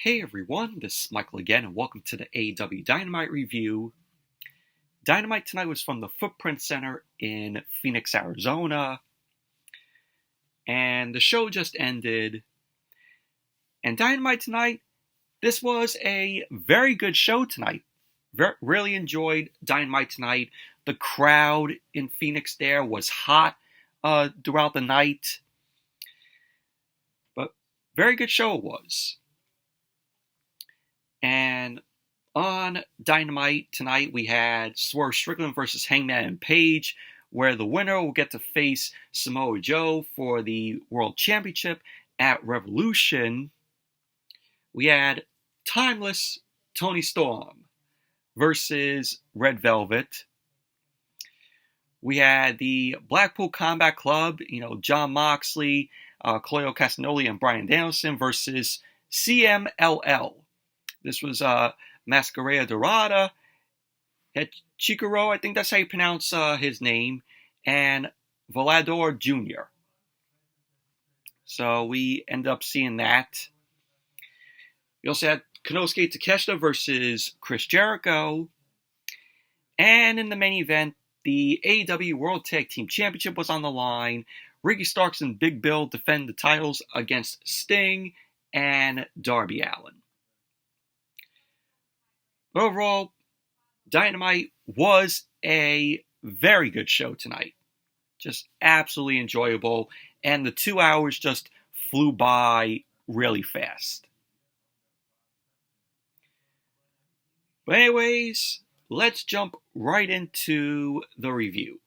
Hey everyone, this is Michael again, and welcome to the AEW Dynamite review. Dynamite tonight was from the Footprint Center in Phoenix, Arizona, and the show just ended. And Dynamite tonight, this was a very good show tonight. Really enjoyed Dynamite tonight. The crowd in Phoenix there was hot throughout the night, but very good show it was. And on Dynamite tonight, we had Swerve Strickland versus Hangman Adam Page, where the winner will get to face Samoa Joe for the World Championship at Revolution. We had Timeless Toni Storm versus Red Velvet. We had the Blackpool Combat Club, John Moxley, Claudio Castagnoli, and Bryan Danielson versus CMLL. This was Mascarada Dorada, Chikaro, I think that's how you pronounce his name, and Volador Jr. So we end up seeing that. We also had Konosuke Takeshita versus Chris Jericho. And in the main event, the AEW World Tag Team Championship was on the line. Ricky Starks and Big Bill defend the titles against Sting and Darby Allin. Overall, Dynamite was a very good show tonight. Just absolutely enjoyable. And the 2 hours just flew by really fast. But anyways, let's jump right into the review.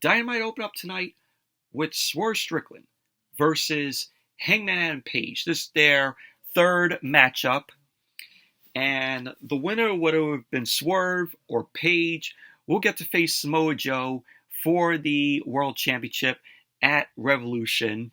Dynamite opened up tonight with Swerve Strickland versus Hangman Adam Page. This is their third matchup. And the winner would have been Swerve or Page. Will get to face Samoa Joe for the World Championship at Revolution.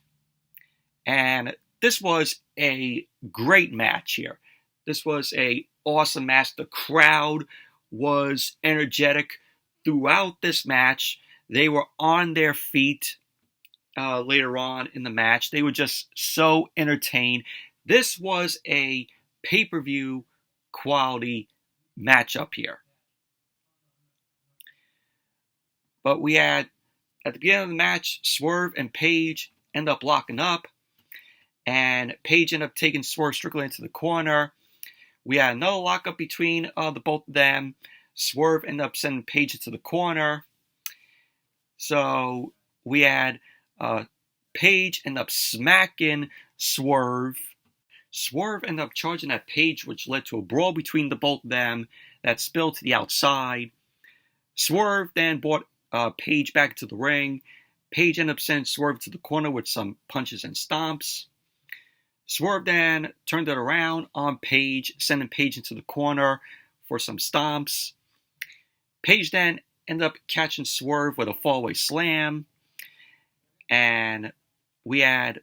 And this was a great match here. This was an awesome match. The crowd was energetic throughout this match. They were on their feet later on in the match. They were just so entertained. This was a pay-per-view quality matchup here. But we had, at the beginning of the match, Swerve and Page end up locking up. And Page ended up taking Swerve Strickland into the corner. We had another lockup between the both of them. Swerve ended up sending Page into the corner. So we had Page end up smacking Swerve. Swerve ended up charging at Page, which led to a brawl between the both of them that spilled to the outside. Swerve then brought Page back to the ring. Page ended up sending Swerve to the corner with some punches and stomps. Swerve then turned it around on Page, sending Page into the corner for some stomps. Page then ended up catching Swerve with a fallaway slam. And we had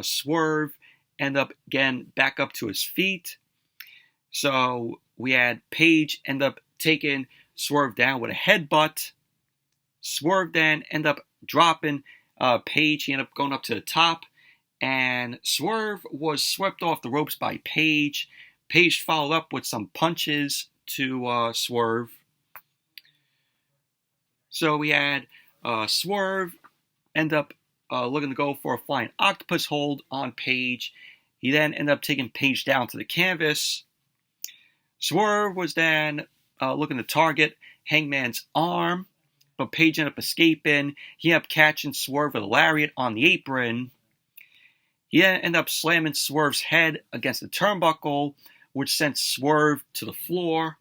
Swerve end up getting back up to his feet. So we had Page end up taking Swerve down with a headbutt. Swerve then end up dropping Page. He ended up going up to the top. And Swerve was swept off the ropes by Page. Page followed up with some punches to Swerve. So we had Swerve end up looking to go for a flying octopus hold on Page. He then ended up taking Page down to the canvas. Swerve was then looking to target Hangman's arm, but Page ended up escaping. He ended up catching Swerve with a lariat on the apron. He then ended up slamming Swerve's head against the turnbuckle, which sent Swerve to the floor.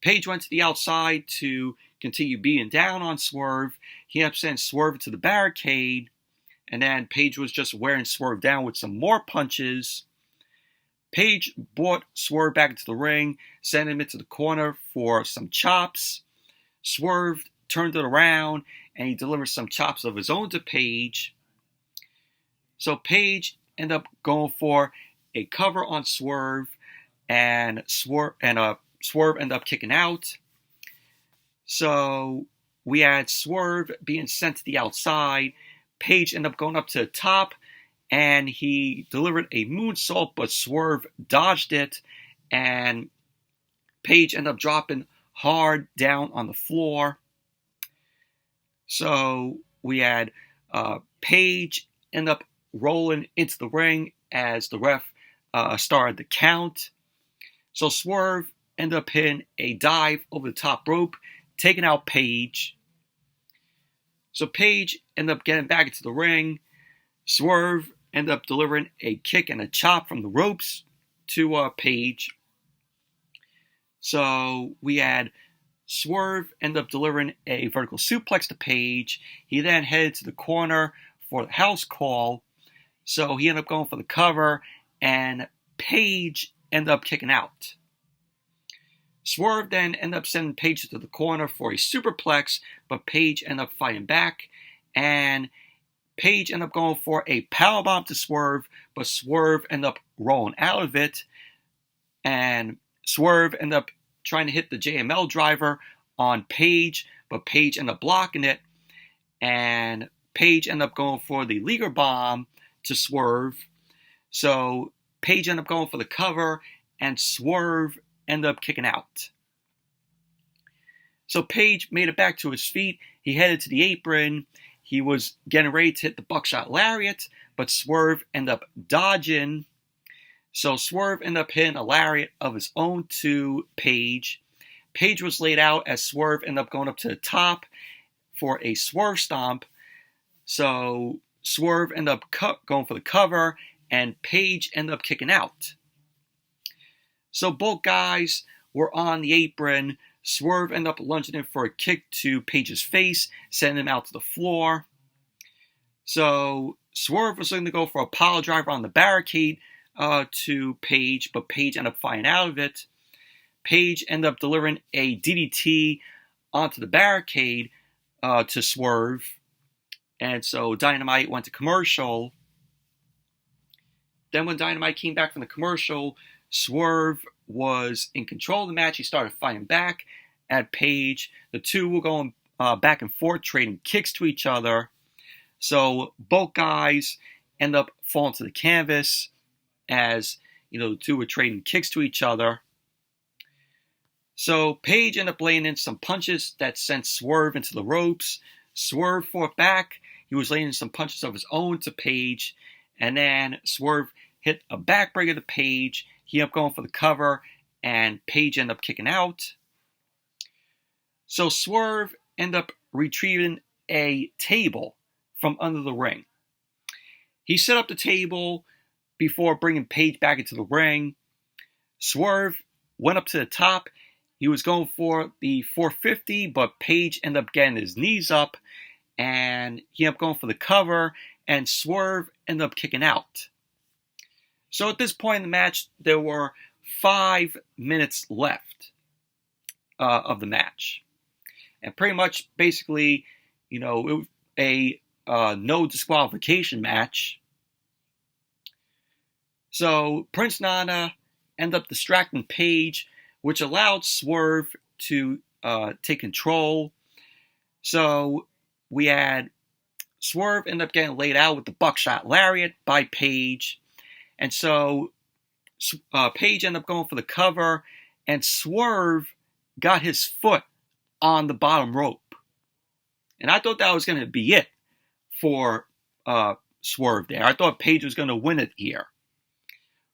Page went to the outside to continue beating down on Swerve. He ended up sending Swerve to the barricade. And then Page was just wearing Swerve down with some more punches. Page brought Swerve back into the ring, sent him into the corner for some chops. Swerve turned it around, and he delivered some chops of his own to Page. So Page ended up going for a cover on Swerve, and Swerve ended up kicking out. So we had Swerve being sent to the outside. Page ended up going up to the top and he delivered a moonsault, but Swerve dodged it, and Page ended up dropping hard down on the floor. So we had Page end up rolling into the ring as the ref started the count. So Swerve ended up hitting a dive over the top rope, taking out Page. So Page ended up getting back into the ring. Swerve ended up delivering a kick and a chop from the ropes to Page. So we had Swerve ended up delivering a vertical suplex to Page. He then headed to the corner for the house call. So he ended up going for the cover, and Page ended up kicking out. Swerve then ended up sending Page to the corner for a superplex, but Page ended up fighting back, and Page ended up going for a powerbomb to Swerve, but Swerve ended up rolling out of it, and Swerve ended up trying to hit the JML driver on Page, but Page ended up blocking it, and Page ended up going for the Liger bomb to Swerve. So Page ended up going for the cover, and Swerve ended up kicking out. So Page made it back to his feet. He headed to the apron. He was getting ready to hit the buckshot lariat, but Swerve ended up dodging. So Swerve ended up hitting a lariat of his own to Page. Page was laid out as Swerve ended up going up to the top for a Swerve stomp. So Swerve ended up going for the cover, and Page ended up kicking out. So both guys were on the apron. Swerve ended up lunging in for a kick to Page's face, sending him out to the floor. So Swerve was looking to go for a pile driver on the barricade to Page, but Page ended up fighting out of it. Page ended up delivering a DDT onto the barricade to Swerve. And so Dynamite went to commercial. Then when Dynamite came back from the commercial, Swerve was in control of the match. He started fighting back at Page. The two were going back and forth, trading kicks to each other. So both guys end up falling to the canvas as, the two were trading kicks to each other. So Page ended up laying in some punches that sent Swerve into the ropes. Swerve fought back. He was laying in some punches of his own to Page. And then Swerve hit a backbreaker to Page. He ended up going for the cover, and Page ended up kicking out. So Swerve ended up retrieving a table from under the ring. He set up the table before bringing Page back into the ring. Swerve went up to the top. He was going for the 450, but Page ended up getting his knees up, and he ended up going for the cover, and Swerve ended up kicking out. So at this point in the match, there were 5 minutes left of the match. And pretty much, basically, it was a no disqualification match. So Prince Nana ended up distracting Page, which allowed Swerve to take control. So we had Swerve end up getting laid out with the buckshot lariat by Page. And so Page ended up going for the cover, and Swerve got his foot on the bottom rope. And I thought that was going to be it for Swerve there. I thought Page was going to win it here.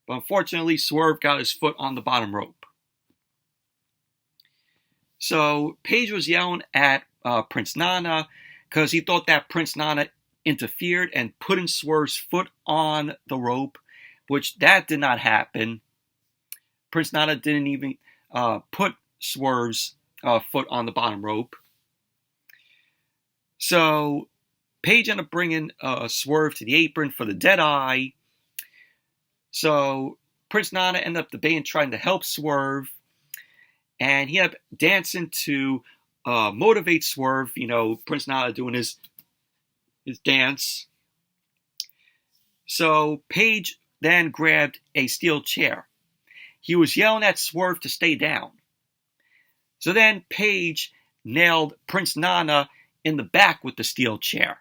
But unfortunately, Swerve got his foot on the bottom rope. So Page was yelling at Prince Nana because he thought that Prince Nana interfered and putting Swerve's foot on the rope, which that did not happen. Prince Nana didn't even put Swerve's foot on the bottom rope. So Page ended up bringing Swerve to the apron for the Deadeye. So Prince Nana ended up debating trying to help Swerve, and he ended up dancing to motivate Swerve. Prince Nana doing his dance. So Page then grabbed a steel chair. He was yelling at Swerve to stay down. So then Page nailed Prince Nana in the back with the steel chair.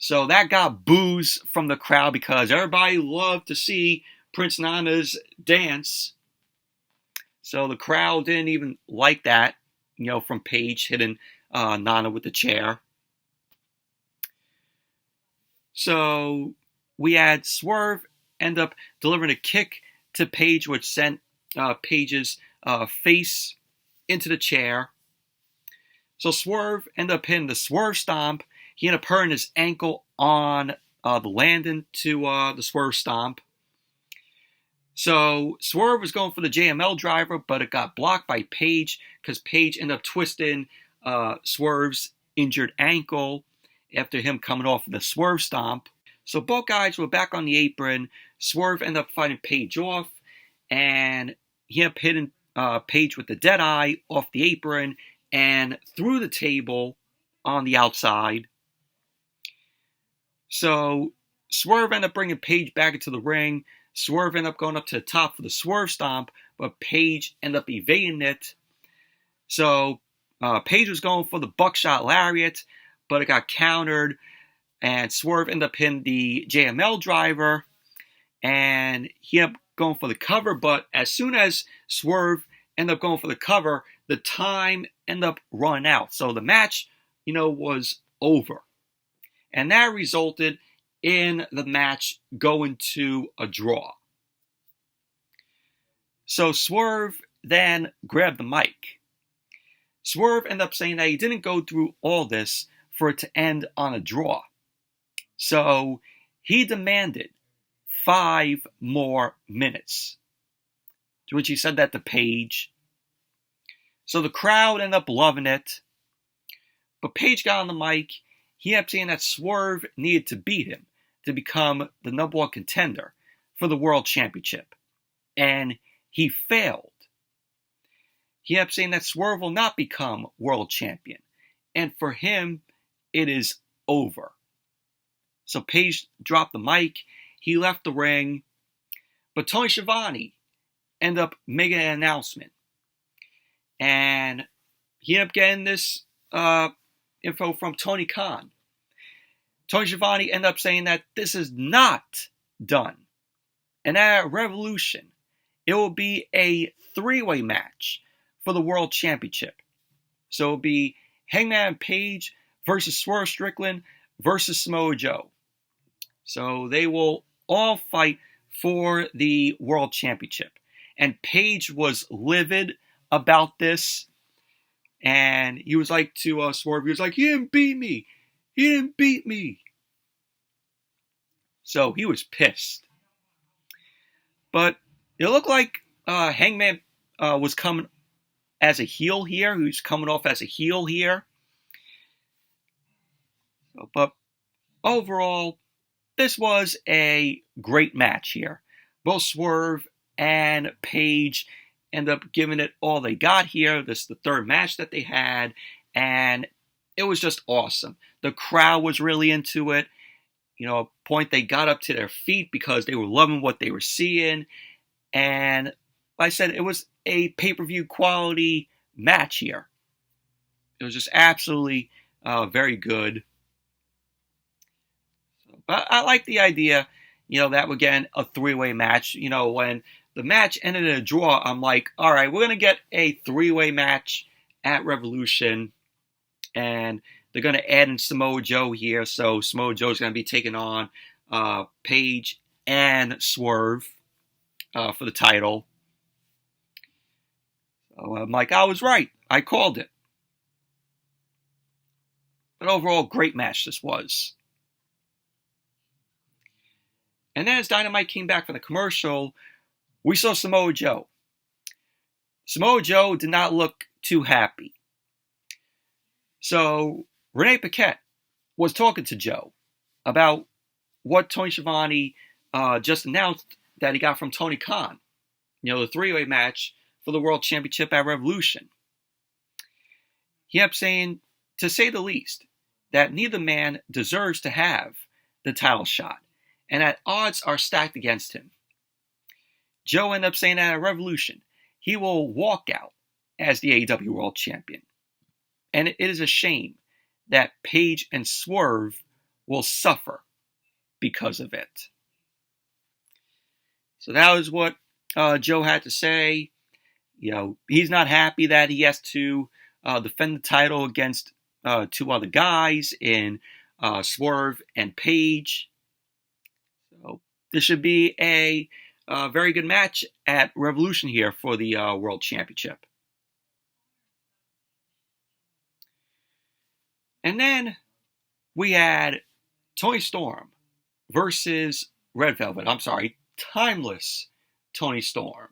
So that got boos from the crowd because everybody loved to see Prince Nana's dance. So the crowd didn't even like that, from Page hitting Nana with the chair. So we had Swerve end up delivering a kick to Page, which sent Page's face into the chair. So Swerve ended up hitting the Swerve Stomp. He ended up hurting his ankle on the landing to the Swerve Stomp. So Swerve was going for the JML driver, but it got blocked by Page because Page ended up twisting Swerve's injured ankle after him coming off of the Swerve Stomp. So both guys were back on the apron. Swerve ended up fighting Page off, and he ended up hitting Page with the Deadeye off the apron and through the table on the outside. So Swerve ended up bringing Page back into the ring. Swerve ended up going up to the top for the Swerve Stomp, but Page ended up evading it. So Page was going for the Buckshot Lariat, but it got countered, and Swerve ended up hitting the JML driver, and he ended up going for the cover, but as soon as Swerve ended up going for the cover, the time ended up running out. So the match, was over. And that resulted in the match going to a draw. So Swerve then grabbed the mic. Swerve ended up saying that he didn't go through all this for it to end on a draw. So he demanded 5 more minutes. To which he said that to Page. So the crowd ended up loving it. But Page got on the mic. He ended up saying that Swerve needed to beat him to become the number 1 contender for the World Championship. And he failed. He ended up saying that Swerve will not become World Champion. And for him, it is over. So Page dropped the mic. He left the ring. But Tony Schiavone ended up making an announcement. And he ended up getting this info from Tony Khan. Tony Schiavone ended up saying that this is not done. And at Revolution, it will be a 3-way match for the World Championship. So it will be Hangman Adam Page versus Swerve Strickland versus Samoa Joe. So they will all fight for the World Championship. And Page was livid about this. And he was like to Swerve, he was like, he didn't beat me. He didn't beat me. So he was pissed. But it looked like Hangman was coming as a heel here. He was coming off as a heel here. But overall, this was a great match here. Both Swerve and Page end up giving it all they got here. This is the 3rd match that they had. And it was just awesome. The crowd was really into it. At a point they got up to their feet because they were loving what they were seeing. And like I said, it was a pay-per-view quality match here. It was just absolutely very good. But I like the idea, that we're getting a 3-way match. When the match ended in a draw, I'm like, all right, we're going to get a 3-way match at Revolution. And they're going to add in Samoa Joe here. So Samoa Joe's going to be taking on Page and Swerve for the title. So I'm like, I was right. I called it. But overall, great match this was. And then as Dynamite came back from the commercial, we saw Samoa Joe. Samoa Joe did not look too happy. So Renee Paquette was talking to Joe about what Tony Schiavone just announced that he got from Tony Khan. The 3-way match for the World Championship at Revolution. He ended up saying, to say the least, that neither man deserves to have the title shot, and that odds are stacked against him. Joe ended up saying that at Revolution, he will walk out as the AEW World Champion. And it is a shame that Page and Swerve will suffer because of it. So that was what Joe had to say. He's not happy that he has to defend the title against two other guys in Swerve and Page. So this should be a very good match at Revolution here for the World Championship. And then we had Toni Storm versus Red Velvet. I'm sorry, Timeless Toni Storm.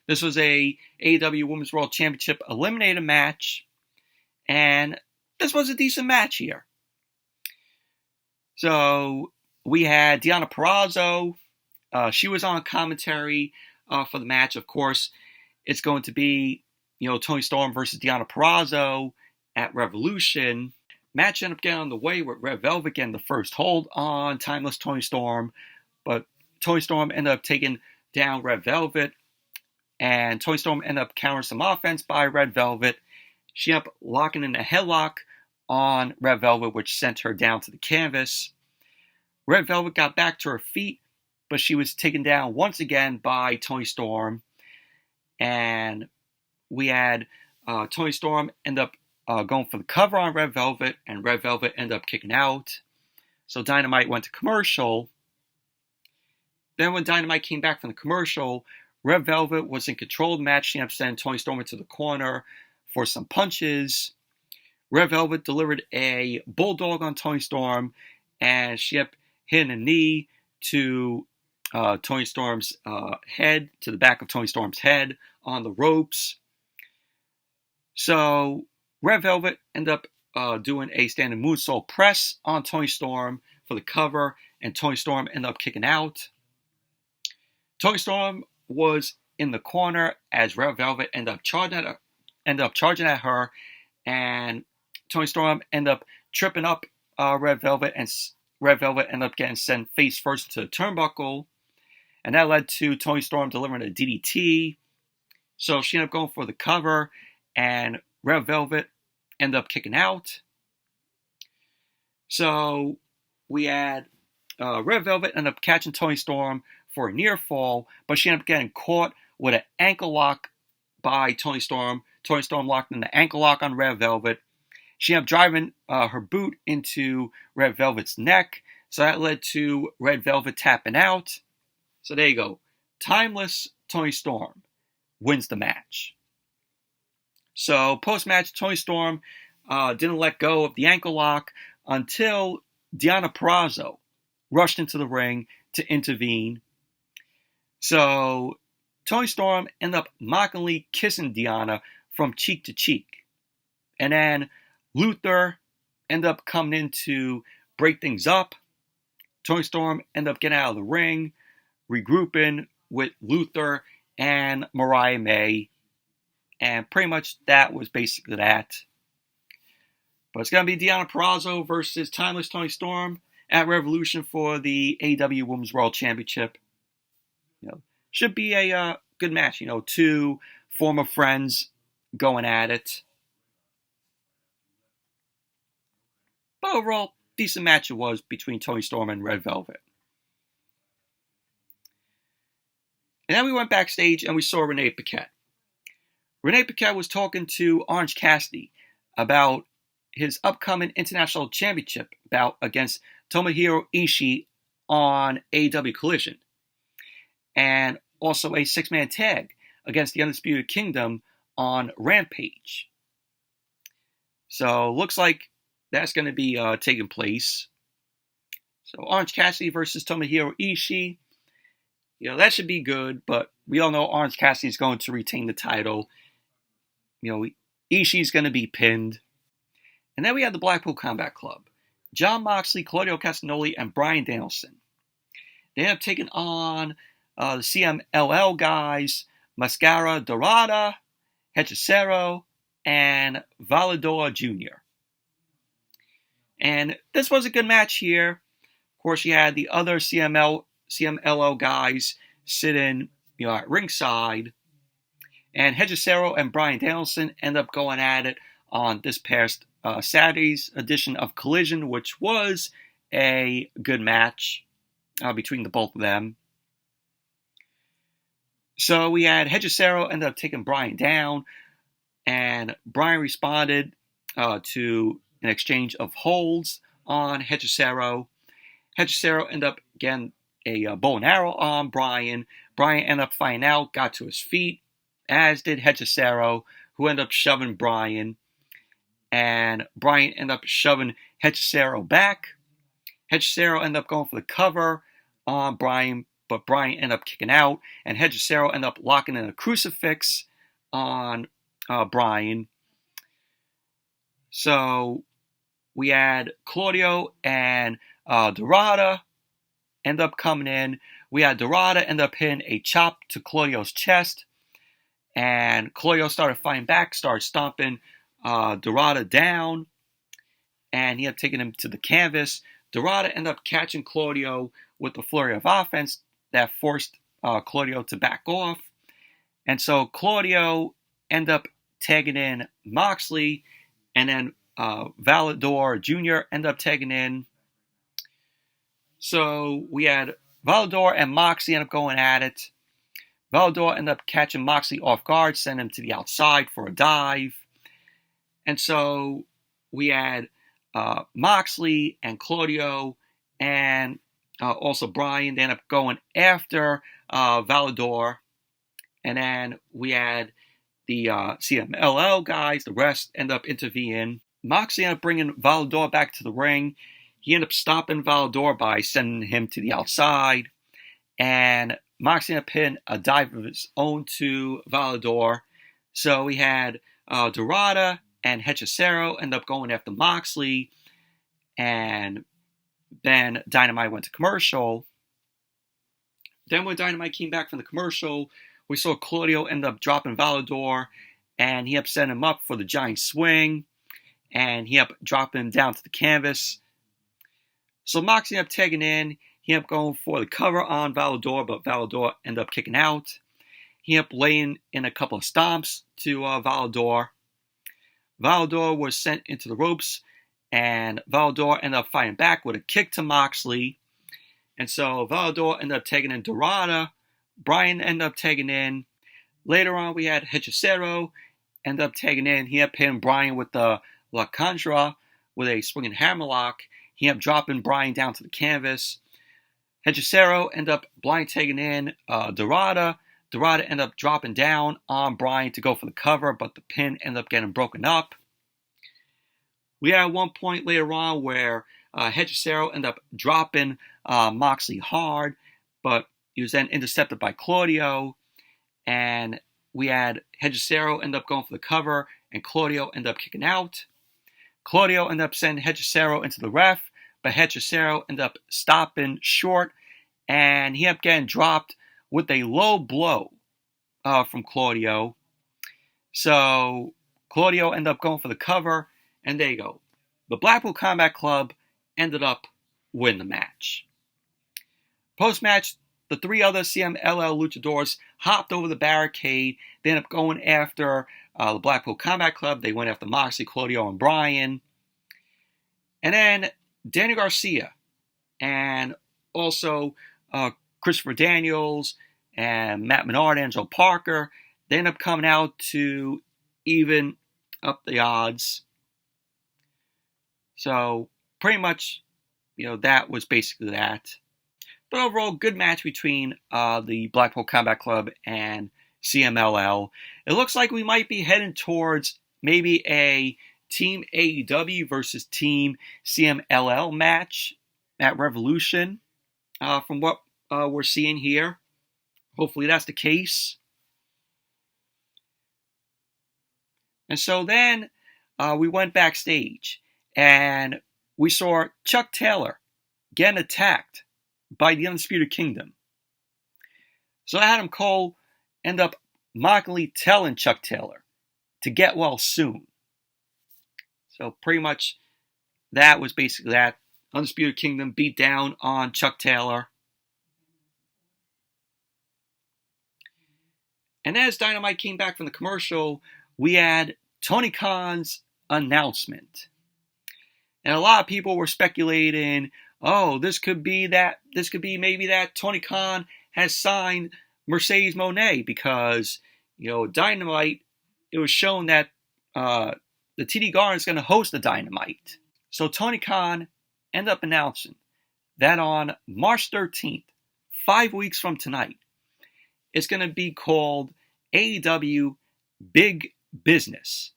This was a AEW Women's World Championship eliminator match, and this was a decent match here. So we had Deonna Purrazzo. She was on commentary for the match. Of course, it's going to be Toni Storm versus Deonna Purrazzo at Revolution. Match ended up getting on the way with Red Velvet getting the first hold on Timeless Toni Storm, but Toni Storm ended up taking down Red Velvet, and Toni Storm ended up countering some offense by Red Velvet. She ended up locking in a headlock on Red Velvet, which sent her down to the canvas. Red Velvet got back to her feet, but she was taken down once again by Toni Storm, and we had Toni Storm end up going for the cover on Red Velvet, and Red Velvet ended up kicking out. So Dynamite went to commercial. Then when Dynamite came back from the commercial, Red Velvet was in control of the match. She ended up sending Toni Storm into the corner for some punches. Red Velvet delivered a bulldog on Toni Storm, and she ended up hitting a knee to Toni Storm's head, to the back of Toni Storm's head on the ropes. So Red Velvet ended up doing a standing moonsault press on Toni Storm for the cover, and Toni Storm ended up kicking out. Toni Storm was in the corner as Red Velvet ended up charging at her, and Toni Storm ended up tripping up Red Velvet, and Red Velvet ended up getting sent face first to the turnbuckle, and that led to Toni Storm delivering a DDT. So she ended up going for the cover, and Red Velvet ended up kicking out. So we had Red Velvet ended up catching Toni Storm for a near fall, but she ended up getting caught with an ankle lock by Toni Storm. Toni Storm locked in the ankle lock on Red Velvet. She ended up driving her boot into Red Velvet's neck, so that led to Red Velvet tapping out. So there you go. Timeless Toni Storm wins the match. So post-match, Toni Storm didn't let go of the ankle lock until Deonna Purrazzo rushed into the ring to intervene. So Toni Storm ended up mockingly kissing Deonna from cheek to cheek. And then Luther ended up coming in to break things up. Toni Storm ended up getting out of the ring, regrouping with Luther and Mariah May. And pretty much that was basically that. But it's going to be Deonna Purrazzo versus Timeless Toni Storm at Revolution for the AEW Women's World Championship. Should be a good match. Two former friends going at it. But overall, decent match it was between Toni Storm and Red Velvet. And then we went backstage and we saw Renee Paquette. Renee Paquette was talking to Orange Cassidy about his upcoming International Championship bout against Tomohiro Ishii on AEW Collision, and also a six-man tag against the Undisputed Kingdom on Rampage. So looks like that's going to be taking place. So Orange Cassidy versus Tomohiro Ishii. That should be good, but we all know Orange Cassidy is going to retain the title. Ishii's going to be pinned. And then we have the Blackpool Combat Club. Jon Moxley, Claudio Castagnoli, and Bryan Danielson. They end up taking on the CMLL guys, Mascara Dorada, Hechicero, and Valador Jr. And this was a good match here. Of course, you had the other CMLL guys sitting at ringside. And Hechicero and Bryan Danielson end up going at it on this past Saturday's edition of Collision, which was a good match between the both of them. So we had Hechicero ended up taking Bryan down, and Bryan responded to an exchange of holds on Hechicero. Hechicero ended up getting a bow and arrow on Bryan. Bryan ended up finding out, got to his feet, as did Hechicero, who ended up shoving Bryan. And Bryan ended up shoving Hechicero back. Hechicero ended up going for the cover on Bryan, but Bryan ended up kicking out, and Hechicero ended up locking in a crucifix on Bryan. So we had Claudio and Dorada end up coming in. We had Dorada end up hitting a chop to Claudio's chest, and Claudio started fighting back, started stomping Dorada down, and he had taken him to the canvas. Dorada ended up catching Claudio with a flurry of offense that forced Claudio to back off. And so Claudio ended up tagging in Moxley, and then Valador Jr. ended up tagging in. So we had Valador and Moxley end up going at it. Valador ended up catching Moxley off guard, sending him to the outside for a dive. And so we had Moxley and Claudio and also Bryan. They ended up going after Valador. And then we had the CMLL guys. The rest end up intervening. Moxley ended up bringing Valador back to the ring. He ended up stopping Valador by sending him to the outside. And Moxley ended up hitting a dive of his own to Valador. So we had Dorada and Hechicero end up going after Moxley. And then Dynamite went to commercial. Then when Dynamite came back from the commercial, we saw Claudio end up dropping Valador, and he upset him up for the giant swing, and he ended up dropping him down to the canvas. So Moxley ended up tagging in. He ended up going for the cover on Valador, but Valador ended up kicking out. He ended up laying in a couple of stomps to Valador. Valador was sent into the ropes, and Valador ended up fighting back with a kick to Moxley. And so Valador ended up taking in Dorada. Bryan ended up tagging in. Later on, we had Hechicero ended up tagging in. He ended up hitting Bryan with the La Conjura with a swinging hammerlock. He ended up dropping Bryan down to the canvas. Hechicero ended up blind tagging in Dorada. Dorada ended up dropping down on Bryan to go for the cover, but the pin ended up getting broken up. We had one point later on where Hechicero ended up dropping Moxley hard, but he was then intercepted by Claudio, and we had Hechicero end up going for the cover, and Claudio ended up kicking out. Claudio ended up sending Hechicero into the ref, but Hechicero ended up stopping short, and he ended up getting dropped with a low blow from Claudio. So Claudio ended up going for the cover, and there you go. The Blackpool Combat Club ended up winning the match. Post-match, the three other CMLL luchadors hopped over the barricade. They ended up going after the Blackpool Combat Club. They went after Moxley, Claudio, and Bryan. And then Danny Garcia and also Christopher Daniels and Matt Menard, Angelo Parker, they ended up coming out to even up the odds. So pretty much, that was basically that. But overall, good match between the Blackpool Combat Club and CMLL. It looks like we might be heading towards maybe a Team AEW versus Team CMLL match at Revolution, from what we're seeing here. Hopefully that's the case. And so then we went backstage, and we saw Chuck Taylor getting attacked by the Undisputed Kingdom. So Adam Cole ended up mockingly telling Chuck Taylor to get well soon. So pretty much that was basically that. Undisputed Kingdom beat down on Chuck Taylor. And as Dynamite came back from the commercial, we had Tony Khan's announcement. And a lot of people were speculating, oh, this could be maybe that Tony Khan has signed Mercedes Mone because, Dynamite, it was shown that the TD Garden is going to host the Dynamite. So Tony Khan ended up announcing that on March 13th, 5 weeks from tonight, it's going to be called AEW Big Business.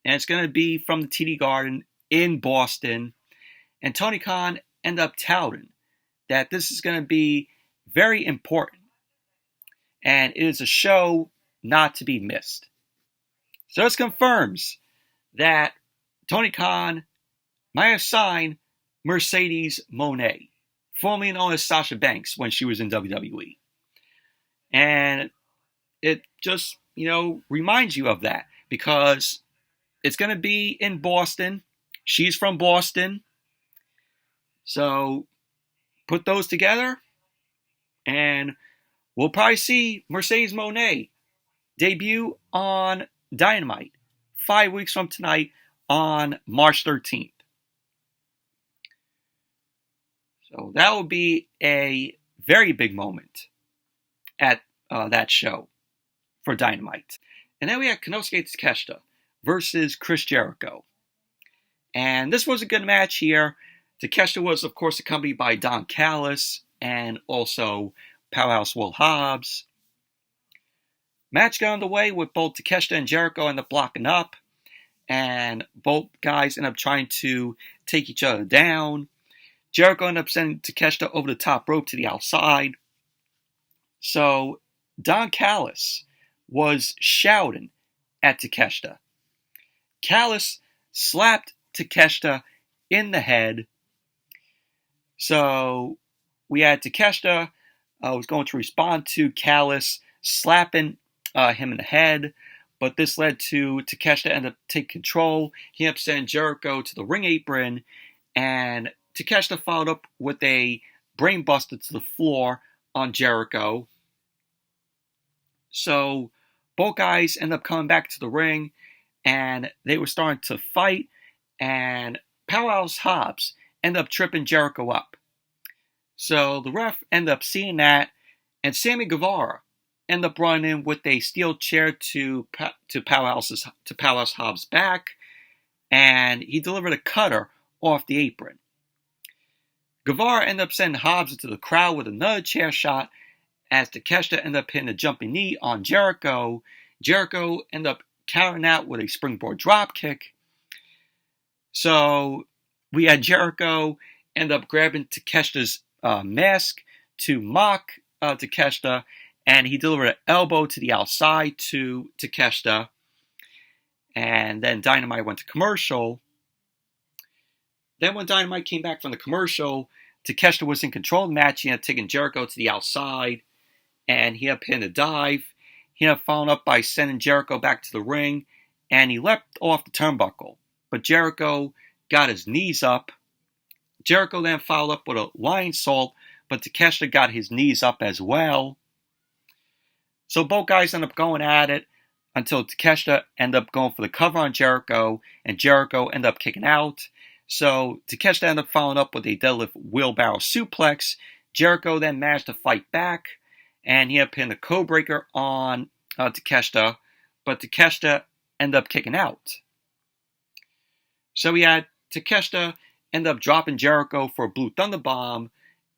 And it's going to be from the TD Garden in Boston. And Tony Khan ended up touting that this is going to be very important. And it is a show not to be missed. So this confirms that Tony Khan might have signed Mercedes Mone, formerly known as Sasha Banks when she was in WWE. And it just, reminds you of that because it's going to be in Boston. She's from Boston. So put those together and we'll probably see Mercedes Mone debut on Dynamite 5 weeks from tonight on March 13th. So that will be a very big moment at that show for Dynamite. And then we have Konosuke Takeshita versus Chris Jericho. And this was a good match here. Takeshita was, of course, accompanied by Don Callis and also Powerhouse Will Hobbs. Match got underway with both Takeshita and Jericho end up blocking up. And both guys end up trying to take each other down. Jericho ended up sending Takeshita over the top rope to the outside. So Don Callis was shouting at Takeshita. Callis slapped Takeshita in the head. So we had Takeshita was going to respond to Callis slapping him in the head. But this led to Takeshita ended up taking control. He ended up sending Jericho to the ring apron. And Takeshita followed up with a brainbuster to the floor on Jericho. So both guys end up coming back to the ring. And they were starting to fight. And Powerhouse Hobbs ended up tripping Jericho up. So the ref ended up seeing that. And Sammy Guevara ended up running in with a steel chair to Powerhouse Hobbs' back. And he delivered a cutter off the apron. Guevara ended up sending Hobbs into the crowd with another chair shot as Takeshita ended up hitting a jumping knee on Jericho. Jericho ended up countering out with a springboard dropkick. So we had Jericho end up grabbing Takeshita's mask to mock Takeshita, and he delivered an elbow to the outside to Takeshita. And then Dynamite went to commercial. Then when Dynamite came back from the commercial, Takeshita was in control of the match. He had taken Jericho to the outside, and he ended up hitting a dive. He ended up following up by sending Jericho back to the ring, and he leapt off the turnbuckle. But Jericho got his knees up. Jericho then followed up with a lion salt, but Takeshita got his knees up as well. So both guys ended up going at it until Takeshita ended up going for the cover on Jericho, and Jericho ended up kicking out. So Takeshita ended up following up with a deadlift wheelbarrow suplex. Jericho then managed to fight back, and he ended up hitting a code breaker on Takeshita, but Takeshita ended up kicking out. So we had Takeshita end up dropping Jericho for a Blue Thunder Bomb,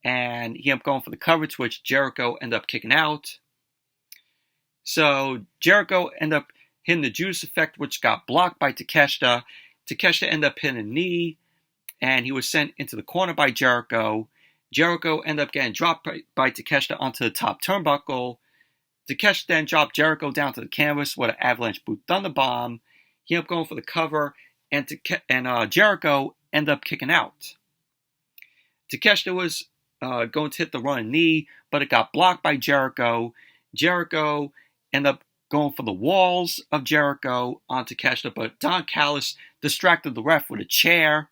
and he ended up going for the cover, to which Jericho ended up kicking out. So Jericho ended up hitting the Judas Effect, which got blocked by Takeshita. Takeshita ended up hitting a knee, and he was sent into the corner by Jericho. Jericho ended up getting dropped by Takeshita onto the top turnbuckle. Takeshita then dropped Jericho down to the canvas with an Avalanche Boot Thunder Bomb. He ended up going for the cover, and Jericho ended up kicking out. Takeshita was going to hit the running knee, but it got blocked by Jericho. Jericho ended up going for the walls of Jericho on Takeshita, but Don Callis distracted the ref with a chair.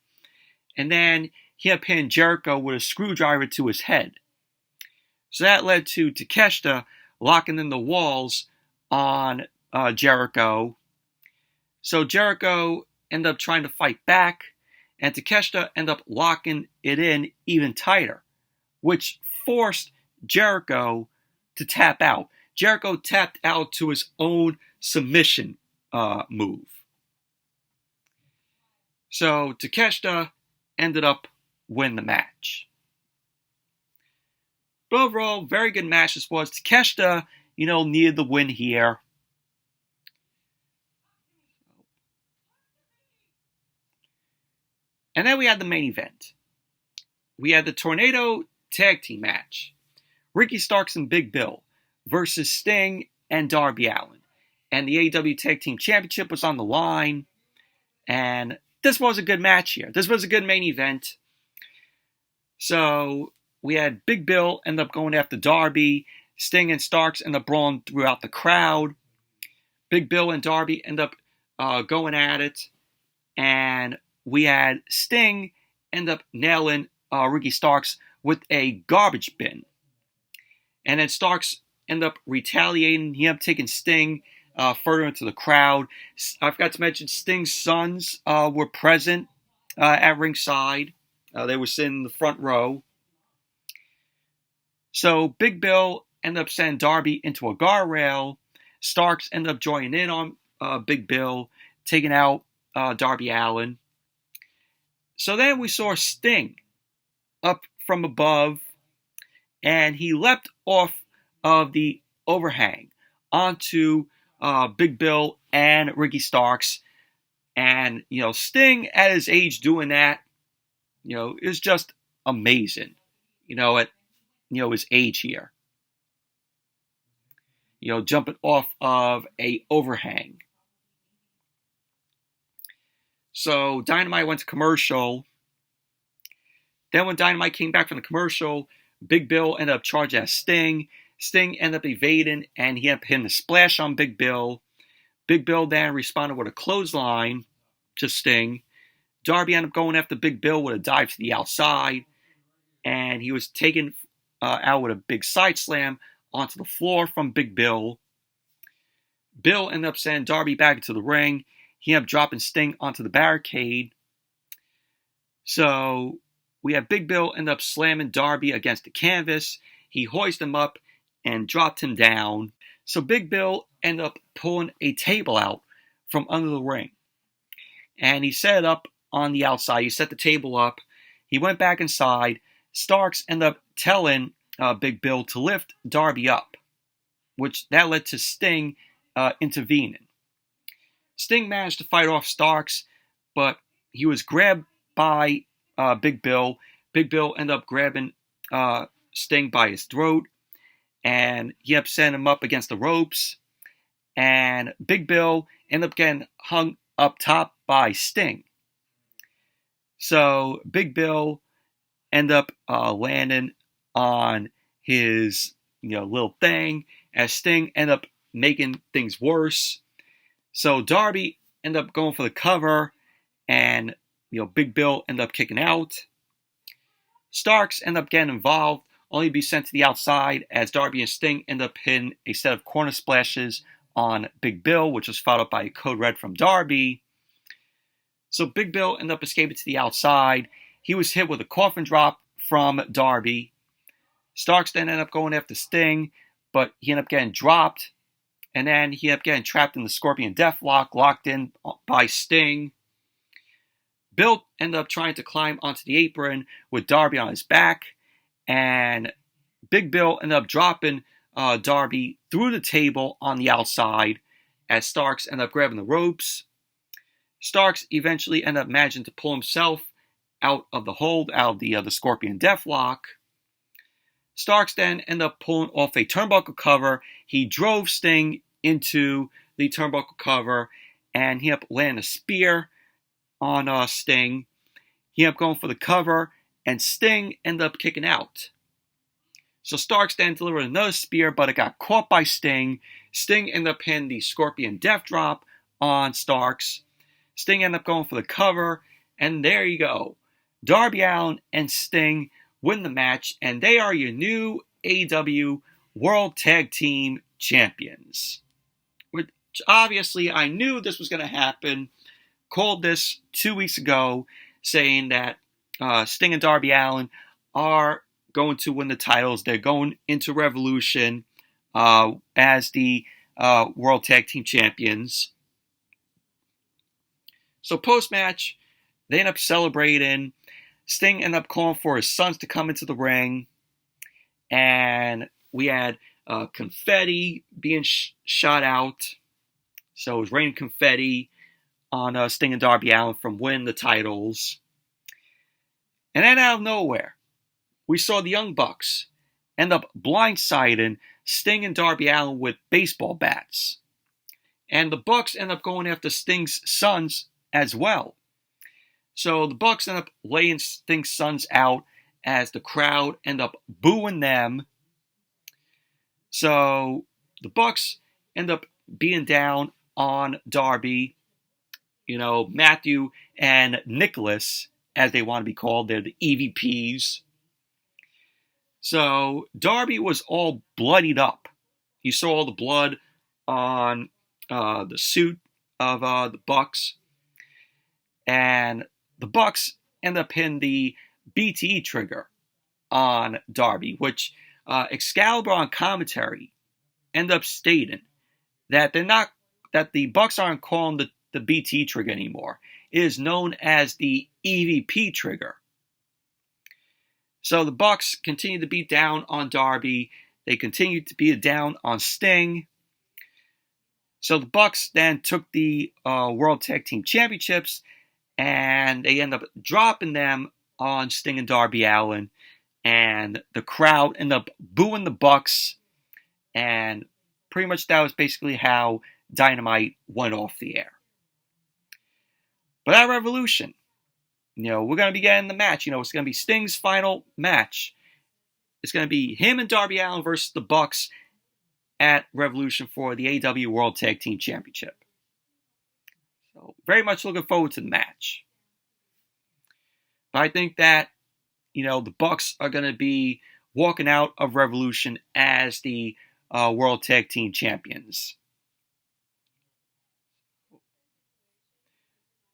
And then he ended up hitting Jericho with a screwdriver to his head. So that led to Takeshita locking in the walls on Jericho. So Jericho end up trying to fight back, and Takeshita end up locking it in even tighter, which forced Jericho to tap out. Jericho tapped out to his own submission move. So Takeshita ended up winning the match. But overall, very good match this was. Takeshita, needed the win here. And then we had the main event. We had the Tornado Tag Team match. Ricky Starks and Big Bill versus Sting and Darby Allin. And the AEW Tag Team Championship was on the line. And this was a good match here. This was a good main event. So we had Big Bill end up going after Darby. Sting and Starks end up brawling throughout the crowd. Big Bill and Darby end up going at it. And we had Sting end up nailing Ricky Starks with a garbage bin. And then Starks end up retaliating. He ended up taking Sting further into the crowd. I forgot to mention Sting's sons were present at ringside. They were sitting in the front row. So Big Bill ended up sending Darby into a guardrail. Starks ended up joining in on Big Bill, taking out Darby Allin. So then we saw Sting up from above, and he leapt off of the overhang onto Big Bill and Ricky Starks. And, Sting at his age doing that, is just amazing, at, his age here. Jumping off of a overhang. So Dynamite went to commercial. Then when Dynamite came back from the commercial, Big Bill ended up charging at Sting. Sting ended up evading, and he ended up hitting a splash on Big Bill. Big Bill then responded with a clothesline to Sting. Darby ended up going after Big Bill with a dive to the outside, and he was taken out with a big side slam onto the floor from Big Bill. Bill ended up sending Darby back into the ring. He ended up dropping Sting onto the barricade. So we have Big Bill end up slamming Darby against the canvas. He hoisted him up and dropped him down. So Big Bill ended up pulling a table out from under the ring. And he set it up on the outside. He set the table up. He went back inside. Starks ended up telling Big Bill to lift Darby up, which that led to Sting intervening. Sting managed to fight off Starks, but he was grabbed by Big Bill. Big Bill ended up grabbing Sting by his throat, and he ended up sending him up against the ropes. And Big Bill ended up getting hung up top by Sting. So Big Bill ended up landing on his little thing, as Sting ended up making things worse. So Darby ended up going for the cover, and Big Bill ended up kicking out. Starks ended up getting involved, only to be sent to the outside, as Darby and Sting ended up hitting a set of corner splashes on Big Bill, which was followed up by a code red from Darby. So Big Bill ended up escaping to the outside. He was hit with a coffin drop from Darby. Starks then ended up going after Sting, but he ended up getting dropped. And then he ended up getting trapped in the Scorpion Deathlock, locked in by Sting. Bill ended up trying to climb onto the apron with Darby on his back. And Big Bill ended up dropping Darby through the table on the outside, as Starks ended up grabbing the ropes. Starks eventually ended up managing to pull himself out of the hold, out of the Scorpion Deathlock. Starks then ended up pulling off a turnbuckle cover. He drove Sting into the turnbuckle cover, and he ended up landing a spear on Sting. He ended up going for the cover, and Sting ended up kicking out. So Starks then delivered another spear, but it got caught by Sting. Sting ended up hitting the Scorpion Death Drop on Starks. Sting ended up going for the cover, and there you go. Darby Allin and Sting win the match, and they are your new AEW World Tag Team Champions. Which obviously I knew this was going to happen. called this 2 weeks ago, saying that Sting and Darby Allin are going to win the titles. They're going into Revolution as the World Tag Team Champions. So post-match, they end up celebrating. Sting ended up calling for his sons to come into the ring. And we had confetti being shot out. So it was raining confetti on Sting and Darby Allin from winning the titles. And then out of nowhere, we saw the Young Bucks end up blindsiding Sting and Darby Allin with baseball bats. And the Bucks end up going after Sting's sons as well. So the Bucks end up laying Sting's sons out as the crowd end up booing them. So the Bucks end up being down on Darby. You know, Matthew and Nicholas, as they want to be called, they're the EVPs. So Darby was all bloodied up. You saw all the blood on the suit of the Bucks. And the Bucks end up hitting the BTE trigger on Darby, which Excalibur on commentary end up stating that the Bucks aren't calling the BTE trigger anymore. It is known as the EVP trigger. So the Bucks continue to beat down on Darby. They continue to beat down on Sting. So the Bucks then took the World Tag Team Championships, and they end up dropping them on Sting and Darby Allin. And the crowd ended up booing the Bucks. And pretty much that was basically how Dynamite went off the air. But at Revolution, we're going to be getting the match. It's going to be Sting's final match. It's going to be him and Darby Allin versus the Bucks at Revolution for the AEW World Tag Team Championship. So very much looking forward to the match. But I think that, the Bucks are going to be walking out of Revolution as the World Tag Team Champions.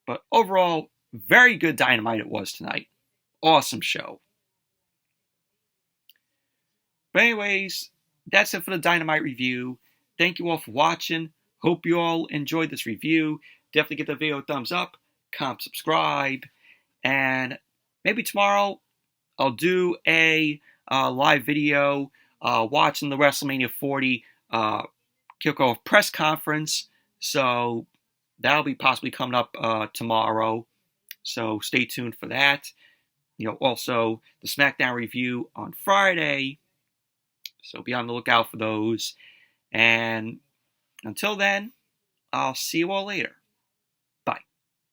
But overall, very good Dynamite it was tonight. Awesome show. But anyways, that's it for the Dynamite review. Thank you all for watching. Hope you all enjoyed this review. Definitely give the video a thumbs up, comment, subscribe, and maybe tomorrow I'll do a live video watching the WrestleMania 40 kickoff press conference. So that'll be possibly coming up tomorrow. So stay tuned for that. Also the SmackDown review on Friday. So be on the lookout for those. And until then, I'll see you all later.